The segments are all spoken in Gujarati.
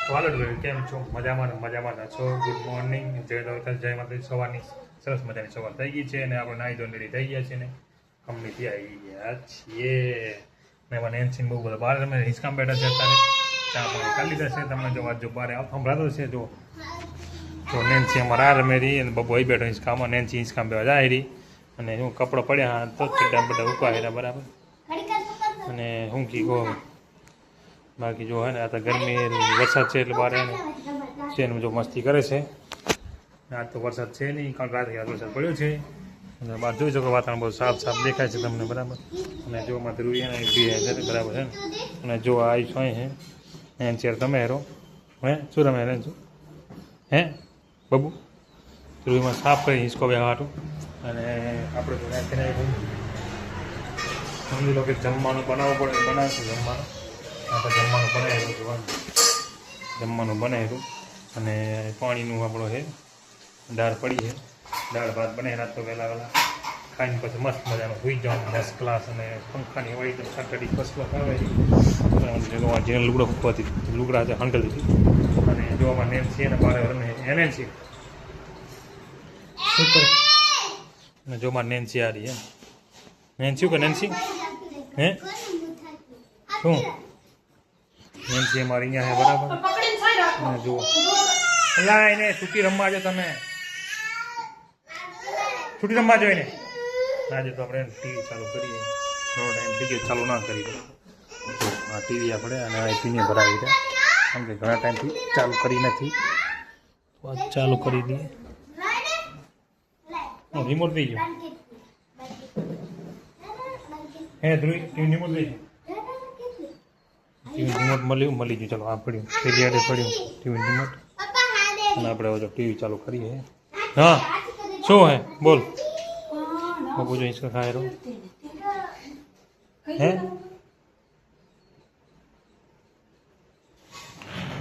હાલો કેમ છો? મજામાં છો? ગુડ મોર્નિંગ, જય દ્વારકા, જય માતાજી. સવારની સરસ મજાની સવાર થઈ ગઈ છે અને આપણે નાહી ધોઈને રેડી થઈ ગયા છે ને કંપનીથી આવી ગયા છીએ. ને મને એનસીન બહુ બધા બહાર અમે હિંચકામ બેઠા છે અત્યારે ચા પાણી કરી લીધા છે. તમને જો વાત જો બહાર સંભળાતો છે જો નેન્સી અમારા આ રમેરી અને બબુ અહીં બેઠો હિંચકામાં. નેન્સી હિંચકામ બેવા જાય રહી અને હું કપડો પડ્યા તો ચડ્ડા બધા ઉપાડ્યા બરાબર. અને હું કી કહો બાકી જો હે ને આ તો ગરમી વરસાદ છે એટલે બહાર એને છે ને જો મસ્તી કરે છે. આજ તો વરસાદ છે નહીં, કારણ રાત્રે વરસાદ પડ્યો છે અને બહાર જોઈ શકો વાતાવરણ બહુ સાફ સાફ દેખાય છે તમને બરાબર. અને જો માં ધ્રુવી એને બરાબર છે ને. અને જો આ શું હે એન ચેર તમે હેરો હે શું રમે હેરે શું હે બબુ ધ્રુવીમાં સાફ કરી હિંચકો બેવા હાટું. અને આપણે તો સમજી લો કે જમવાનું બનાવવું પડે, બનાવશું જમવાનું. આપણે જમવાનું બનાવેલું જોવાનું, જમવાનું બનાવેલું અને પાણીનું આપણો છે દાળ પડી છે. દાળ ભાત બને રાત તો વહેલા ખાઈને પછી મસ્ત મજાનું સુઈ જવાનું ફર્સ્ટ ક્લાસ. અને પંખાની વળી તો છાટડી ફર્સ્ટ ક્લાસ આવે જેને લુગડો ફૂકવાથી લુગડા છે હંકલ દીધી. અને જોવામાં નેન્સી એને બારે રમે એનેન્સી શું કરે અને જોમાં નેન્સી આ રહી એમ નેન્સી કે નેન્સી હે શું નેન્સી અમારી અહીંયા હે બરાબર. અને જુઓ એલા એને છૂટી રમવા જો તમે છૂટી રમવા જો એને આજે તો આપણે ટીવી ચાલુ કરીએ. થોડો ટાઈમ થઈ ગયો ચાલુ ના કરી દો આ ટીવી આપણે અને આઈપીને ભરાવી દે કેમ કે ઘણા ટાઈમથી ચાલુ કરી નથી તો ચાલુ કરી દઈએ. રિમોટ દઈ ગયો હે ધ્રુવી ટીવી રિમોટ દઈ ગયો. ટીવી રિમોટ મળી ગયું. ચાલો આ પડ્યું પેલી આડે પડ્યું ટીવી રિમોટ અને આપણે હવે ટીવી ચાલુ કરીએ. હા શું હે બોલ બબુ જો હિંચકા ખાય રહ્યો હે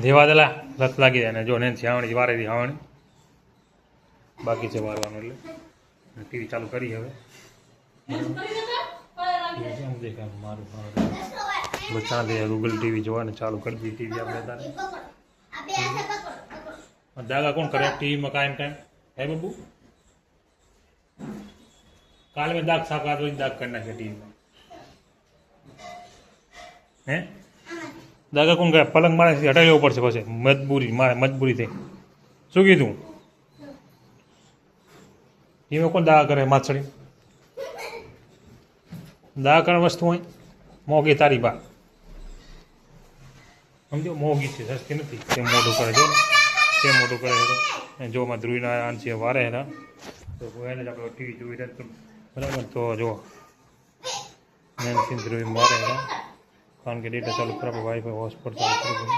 જેવા દેલા રસ લાગી જાય ને જો ને છાવણી વારેથી હાવણી બાકી છે વારવાનું એટલે ટીવી ચાલુ કરી હવે દેખાય મારું બચ્ચા દે ગૂગલ ટીવી જોવાને ચાલુ કરી દીધી ટીવી આપણે તારે દાગા કોણ કરે ટીવીમાં કાયમ હે બબુ કાલે મેં દાગ સાફ કાઢો દાગ કરી નાખે ટીવીમાં હે દાગા કોણ કરે પલંગ મારે હટાવી લેવો પડશે પછી મજબૂરી મારે મજબૂરી થઈ શું કીધું એમાં કોણ દાગા કરે માછડી દાગા કરવા વસ્તુ હોય મોંઘી તારી બા સમજો મોંઘી છે સસ્તી નથી તે મોટું કરે જો તે મોટું કરે હેરો જો માં ધ્રુવીના આંસી વારે હેરા તો એને જ આપણે ટીવી જોઈ રહ્યા બરાબર. તો જો નેન્સી ધ્રુવી મારે હેરા કારણ કે ડેટા ચાલુ કરવા વાઈફાઈ હોસ્પોટ ચાલુ કરવું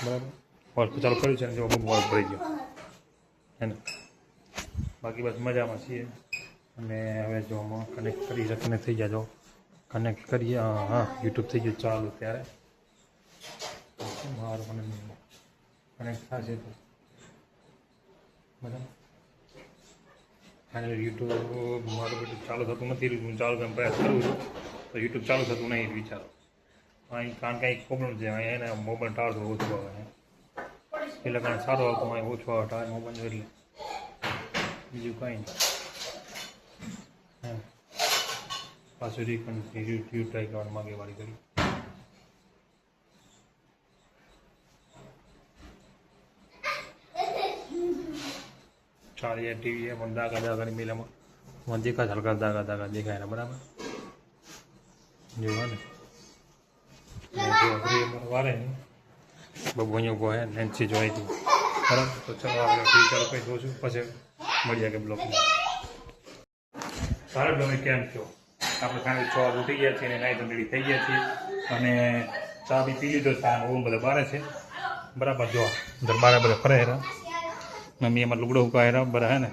બરાબર. હોસ્પોટ ચાલુ કર્યું છે ને જો અમુક વાર ભરી ગયો એને બાકી બસ મજામાં છીએ. અને હવે જો કનેક્ટ કરી શકીને થઈ જાય જો કનેક્ટ કરીએ હા યુટ્યુબ થઈ ગયું ચાલુ ત્યારે મારું મને કનેક્ટ થશે તો બરાબર. અને યુટ્યુબ મારું બધું ચાલુ થતું નથી હું ચાલુ કરવા પ્રયાસ કરું છું તો યુટ્યુબ ચાલુ થતું નહીં વિચારો અહીં કારણ કે એક પ્રોબ્લેમ છે અહીંયા એને મોબાઈલ ટાવર થોડું ઓછું આવે એટલે કારણ સારું આવતું અહીં ઓછું આવે ટાવર મોબાઈલ એટલે બીજું કંઈ નહીં. પાછું યુટ્યુબ ટ્રાય કરવાનું માગે વાળી કરી ચાલીએ ટીવી પણ દાગા દાગાની મેલામાં દેખાય હલકા દાગા દેખાય ને બરાબર જોવા ને વારે નહીં બબુ અહીંયા ઉભો હે નેન્સી જોઈ હતી બરાબર. તો ચલો આપણે ટીવી ચાલુ કરી દઉં છું પછી મળી જાય કે બ્લોકમાં સારા તમે કેમ છો? આપણે ખાલી 6 વાગે ઉઠી ગયા છીએ અને નાઈ ધોઈ થઈ ગયા છીએ અને ચા બી પી લીધો છે. બહુ બધા બારે છે બરાબર. જો અંદર બારે બધા ફરે હેરા મમ્મી એમાં લુગડો ઉભા હેરા બરા હે ને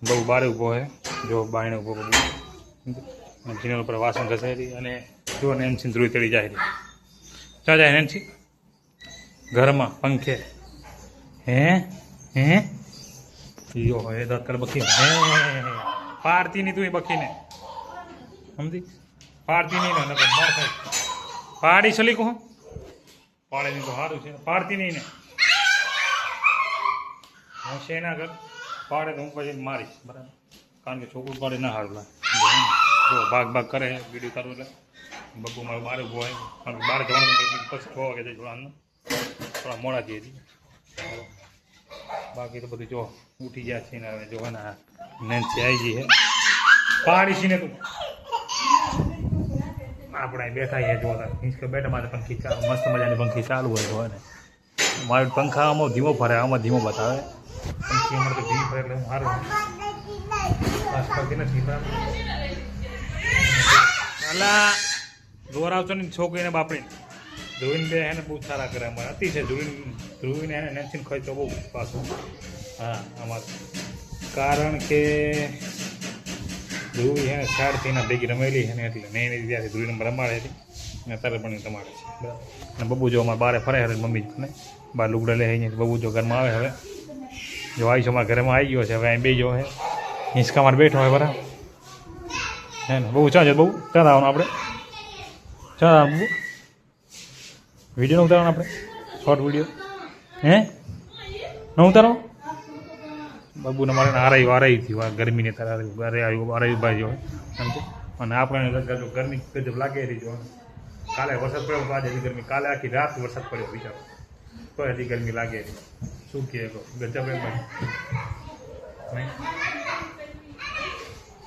બહુ બારે ઊભો હે જો બાયણે ઊભો બધું જીનલ ઉપર વાસણ ઘસાઈ અને જો નેન્સી ધ્રુવી ચડી જાય રહી ચા જાય નેન્સી ઘરમાં પંખે હે હે યો હે દત્તર બખી હે પાડતી નહીં તું એ બખીને સમજી પાડતી નહીં ને પાડી છલી કહો પાડે નહીં તો સારું છે પાડતી નહીં ને હું છે ના કર પાડે તો હું પછી મારીશ બરાબર, કારણ કે છોકરું પાડે ના હારું લાગે. જો ભાગ કરે વિડીયો કરવું એટલે બબુ મારું બહાર ઉભો હોય, કારણ કે બહાર જવાનું પછી 6 વાગે જઈ જોવાનું, થોડા મોડા જઈએ છીએ. બાકી તો બધું જો ઉઠી ગયા છે ને હવે જોવાના નેન્સી આવી ગઈ છે પાડી છે ને તું આપણે બેઠા છીએ જોતા મીન્સ કે બેઠા મારે પંખી ચાલુ મસ્ત મજાની પંખી ચાલુ હોય તો ને મારો પંખા આમાં ધીમો ફરે આમાં ધીમો બતાવે પંખી અમારે તો ધીમી ફરે એટલે હું સારું બસ કરતી નથી અલા જોર આવતો ને છોકરીને બાપડી ધ્રુવીને બે એને બહુ સારા કરે અમારે અતિ છે ધ્રુવીને એને નેન્સીને ખાઈ તો બહુ પાછું હા અમારે કારણ કે ધ્રુવી એને શાળથી એના ભેગી રમેલી છે ને એટલે મેં એની ત્યાંથી ધ્રુવીને રમાડે હતી ને અત્યારે પણ રમાડે છે બરાબર. અને બબુ જો અમારે બારે ફરે હવે મમ્મી ને બહાર લુગડા લે અહીંયા બબુ જો ઘરમાં આવે હવે જો આવીશ અમારા ઘરમાં આવી ગયો છે હવે અહીં બે જો હે હિંચકામાં બેઠો હોય બરાબર હે ને બહુ ચાલે બહુ ચાલ આવવાનું આપણે ચાલ આવવાનું બબુ વિડીયો ન ઉતારવાનો આપણે શોર્ટ વિડીયો હે ન ઉતારો બબુને મારે આરાઈ થયું ગરમીને તારે આરાઈ ભાઈ જો સમજે અને આપણે ગરમી ગજબ લાગે રહી જો કાલે વરસાદ પડ્યો તો આજે ગરમી કાલે આખી રાત વરસાદ પડ્યો વિચારો તો હજી ગરમી લાગે રહી શું કહે ગજબ એમ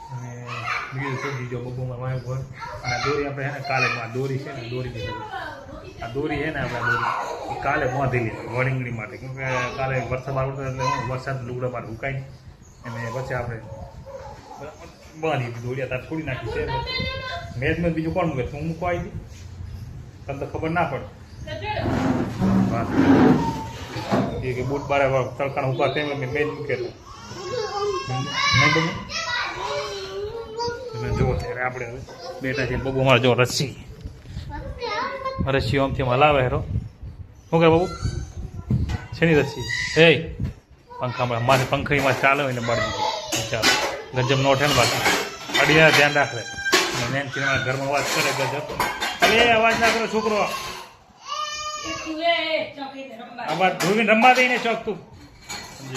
અને બીજું શું દીજો બબુમાં મારે ઘર અને દોરી આપણે છે ને કાલે દોરી છે ને દોરી આ દોરી છે ને આપણે દોરી કાલે બાંધેલી વળીંગણી માટે કેમ કે કાલે વરસાદ આવતો એટલે વરસાદ લુગડા બહાર ઉકાઈ અને પછી આપણે બાંધી દોરી તાર છોડી નાખી છે મેચ બીજું કોણ મૂકે તું મૂકવા આવી તને તો ખબર ના પડે એ કે બૂટ બારે તડકાનો ઉભા થઈ મેં મેચ મૂકેલું નહીં બબુ જો ત્યારે આપણે હવે બેઠા છીએ બબુ અમારે જો રસ્સી આમથી હલાવે હેરો શું કે બબુ શેની રસ્સી એ પંખામાં મારે પંખડીમાં ચાલે હોય ને બાળી દીધી ચાલો ગજબ નો ને બાકી અડિયા ધ્યાન રાખે નેન્સી ઘરમાં અવાજ કરે ગજબ અરે અવાજ ના કરો છોકરો આમાં ધોઈને રમવા દઈને ચોક તું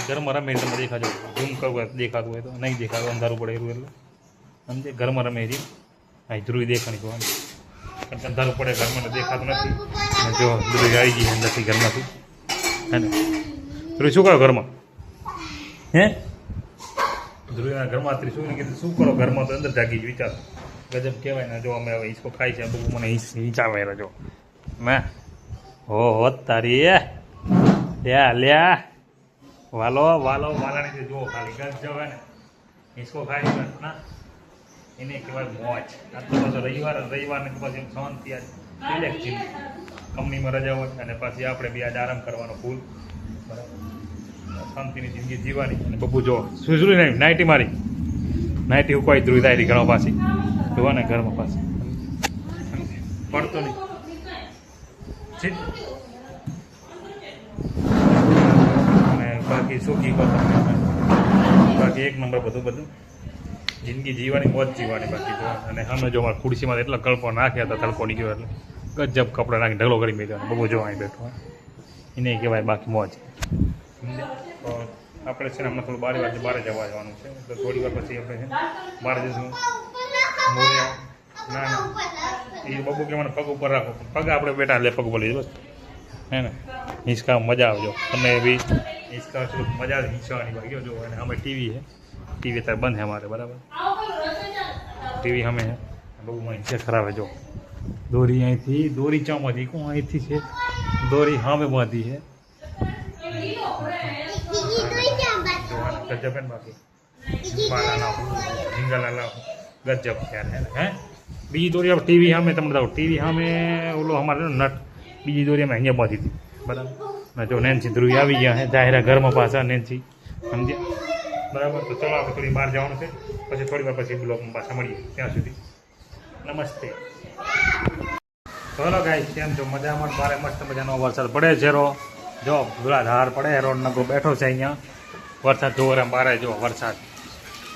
ઘરમાં રમે તમે દેખાજો ઝૂમ કરવું દેખાતું હોય તો નહીં દેખાતું અંધારું પડે એવું એટલે સમજે ઘરમાં રમે છે હા ધ્રુવી દેખાણી જોવાની અંધારું પડે ઘરમાં દેખાતું નથી અને જો ધ્રુવી આવી ગઈ અંદરથી ઘરમાંથી હે ને ધ્રુવી શું કરો ઘરમાં હે ધ્રુવીના ઘરમાં શું ને કીધું શું કરો ઘરમાં તો અંદર જાગી જ વિચાર ગજબ કહેવાય ને જો અમે હવે હિંચકો ખાઈ છે બહુ મને હિંચાવે જો મેં હો તારી લ્યા વાલો વાલાની જો ખાલી ગજબ હે ને હિંચકો ખાઈ ના એને કહેવાય મોજ આ તો પાછો રવિવારને પછી શાંતિ આજ રિલેક્સ કંપનીમાં રજા હોય અને પછી આપણે બી આજ આરામ કરવાનો ફૂલ બરાબર શાંતિની જિંદગી જીવવાની અને બબુ જો સુઝરી નહીં નાઇટી મારી નાઇટી ઉકવાઈ ધ્રુવી તારી ઘરમાં પાછી જોવા ને ઘરમાં પાછી પડતો નહીં અને બાકી શું કી કરતો બાકી એક નંબર બધું જિંદગી જીવવાની મોજ જીવવાની બાકી જો અને અમે જો અમારા ખુરશીમાં એટલા કલ્પો નાખ્યા હતા તડકો નીકળ્યો એટલે ગજબ કપડાં નાખી ઢગલો કરી મેળવ્યો બબુ જો અહીં બેઠો એને કહેવાય બાકી મોજ આપણે છે ને હમણાં થોડું બારે જવા જવાનું છે તો થોડી વાર પછી આપણે છે બહાર જઈશું મોરિયા ના એ બબુ કે મને પગ ઉપર રાખો પગ આપણે બેઠા એટલે પગ ઉપર લઈ બસ હે ને હિંચકા મજા આવજો તમે બી હિંચકા થોડુંક મજા આવે હિંચવાની બાકી જો અને અમે ટીવી છે ટીવી અત્યારે બંધ છે અમારે બરાબર ટીવી અમે બહુ મને ખરાબ જો દોરી અહીંથી દોરી ચામાંથી કોણ અહીંથી છે દોરી સામે બાંધી છે ગજબ બાકી ગજબ હે બીજી દોરી આપણે ટીવી સામે તમને કહું ટીવી સામે ઓલો અમારે નટ બીજી દોરી અમે અહીંયા બાંધી હતી બરાબર જો નેન્સી ધ્રુવી આવી ગયા હે જાહેરા ઘરમાં પાછા નેન્સી સમજ્યા બરાબર તો ચલો આપણે થોડી બહાર જવાનું છે પછી થોડી વાર પછી બ્લોગમાં પાછા મળીએ ત્યાં સુધી નમસ્તે ચલો ગાઈસ કેમ છો મજામાં બારે મસ્ત મજાનો વરસાદ પડે છે જો ધૂળાધાર પડે રોડ નગરો બેઠો છે અહીંયા વરસાદ જોવો રે બારે જો વરસાદ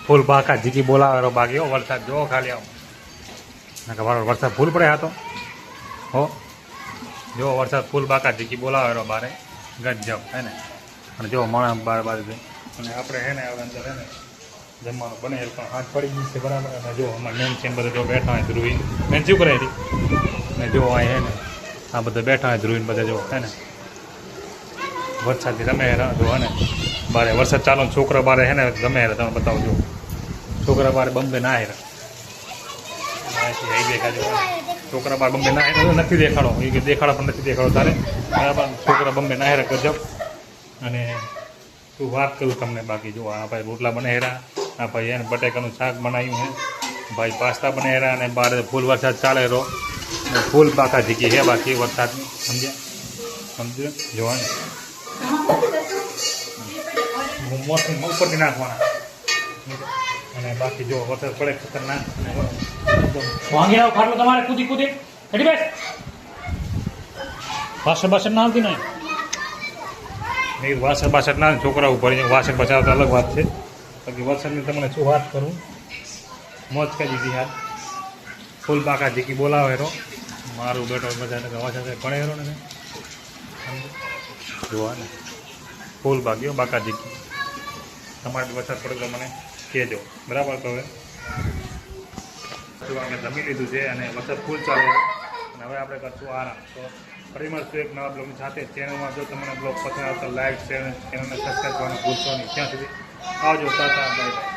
ફૂલ બાકા જીકી બોલાવે બાકી હો વરસાદ જો ખાલી આવો ના વરસાદ ફૂલ પડે હા તો હો જો વરસાદ ફૂલ બાકા જીકી બોલાવે બારે ગજબ હે ને અને જો માણસ બાર અને આપણે હે ને હવે અંદર હે ને જમવાનું બને પણ હાથ પડી ગઈ છે બરાબર. અને જો અમારે મેન છે બધા જો બેઠા હોય ધ્રુવીન મેન શું કરે હતી ને જો અહીં હે ને આ બધા બેઠા હોય ધ્રુવીન બધા જો હે ને વરસાદથી રમે જો હે ને બારે વરસાદ ચાલો ને છોકરા બારે હે ને ગમે તમે બતાવો જો છોકરા બારે બંબે ના હેરા છોકરા બાર બંબે ના હેરા નથી દેખાડો એ કે દેખાડો પણ નથી દેખાડો તારે બરાબર. છોકરા બંબે ના હેરા ગજબ. અને તું વાત કરું તમને બાકી જો આ ભાઈ રોટલા બનેરા, આ ભાઈ એને બટેકાનું શાક બનાવ્યું હે, ભાઈ પાસ્તા બનેરા અને બહાર ફૂલ વરસાદ ચાલે રહો ફૂલ પાકા જીકી હે બાકી વરસાદની સમજ્યો જોવાનું મોસમ ઉપરથી નાખવાના. અને બાકી જો વરસાદ પડે ખતરનાક વાંગી આવો ખાટલો તમારે કૂદી કૂદી હેડી બેસ વાસણ બાસણ ના આવતી નહીં નહીં વાસણ બાસણ ના છોકરા ઉપર વાસણ બચાવતા અલગ વાત છે. બાકી વરસાદની તમને શું વાત કરું મોજ કરી દીધી યાર ફૂલ પાકા જીકી બોલાવે રો મારું બેટો બધા વરસાદ ભણે રો ને જોવા ને ફૂલ ભાગ્યો બાકા જીકી. તમારે વરસાદ પડે તો મને કહેજો બરાબર. તો હવે અમે જમી લીધું છે અને વરસાદ ફૂલ ચાલે અને હવે આપણે કરશું આરામ. તો ફરી મળશું એક નવા બ્લોગની સાથે. ચેનલમાં જો તમને બ્લોગ પસંદ આવતો લાઈક શેર ચેનલને સબસ્ક્રાઈબ કરવાનું ભૂલશો નહીં. ત્યાં સુધી આવજો. Bye bye.